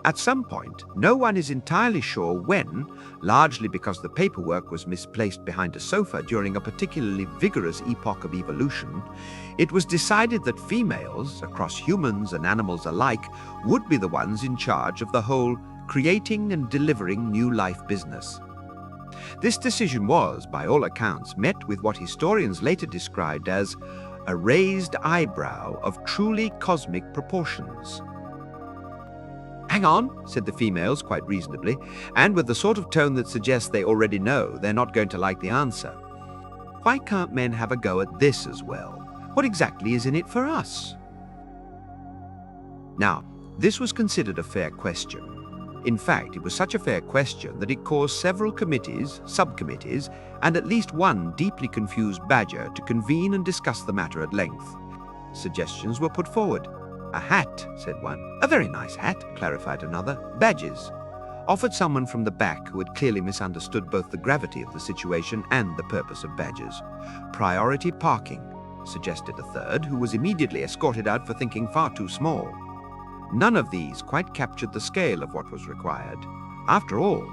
At some point, no one is entirely sure when, largely because the paperwork was misplaced behind a sofa during a particularly vigorous epoch of evolution, it was decided that females, across humans and animals alike, would be the ones in charge of the whole creating and delivering new life business. This decision was, by all accounts, met with what historians later described as a raised eyebrow of truly cosmic proportions. "Hang on," said the females quite reasonably, and with the sort of tone that suggests they already know they're not going to like the answer. "Why can't men have a go at this as well? What exactly is in it for us?" Now, this was considered a fair question. In fact, it was such a fair question that it caused several committees, subcommittees, and at least one deeply confused badger to convene and discuss the matter at length. Suggestions were put forward. "A hat," said one. "A very nice hat," clarified another. "Badges," offered someone from the back who had clearly misunderstood both the gravity of the situation and the purpose of badges. "Priority parking," suggested a third, who was immediately escorted out for thinking far too small. None of these quite captured the scale of what was required. After all,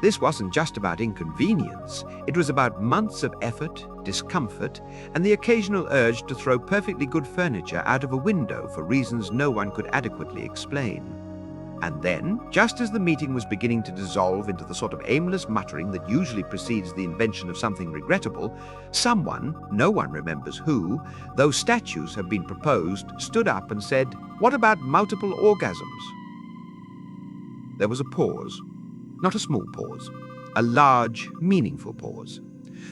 this wasn't just about inconvenience. It was about months of effort, discomfort, and the occasional urge to throw perfectly good furniture out of a window for reasons no one could adequately explain. And then, just as the meeting was beginning to dissolve into the sort of aimless muttering that usually precedes the invention of something regrettable, someone, no one remembers who, though statues have been proposed, stood up and said, "What about multiple orgasms?" There was a pause. Not a small pause. A large, meaningful pause.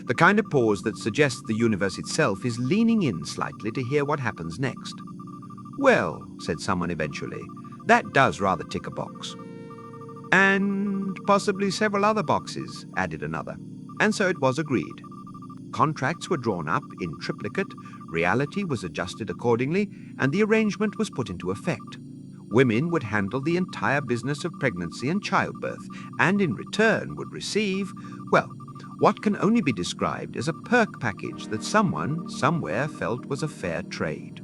The kind of pause that suggests the universe itself is leaning in slightly to hear what happens next. "Well," said someone eventually, "that does rather tick a box." "And possibly several other boxes," added another. And so it was agreed. Contracts were drawn up in triplicate, reality was adjusted accordingly, and the arrangement was put into effect. Women would handle the entire business of pregnancy and childbirth, and in return would receive, well, what can only be described as a perk package that someone, somewhere felt was a fair trade.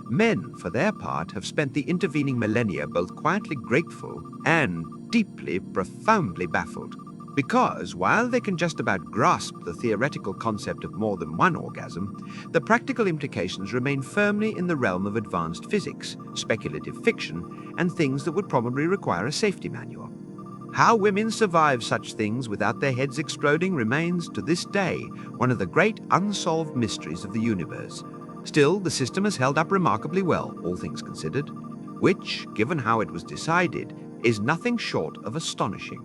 Men, for their part, have spent the intervening millennia both quietly grateful and deeply, profoundly baffled. Because, while they can just about grasp the theoretical concept of more than one orgasm, the practical implications remain firmly in the realm of advanced physics, speculative fiction, and things that would probably require a safety manual. How women survive such things without their heads exploding remains, to this day, one of the great unsolved mysteries of the universe. Still, the system has held up remarkably well, all things considered, which, given how it was decided, is nothing short of astonishing.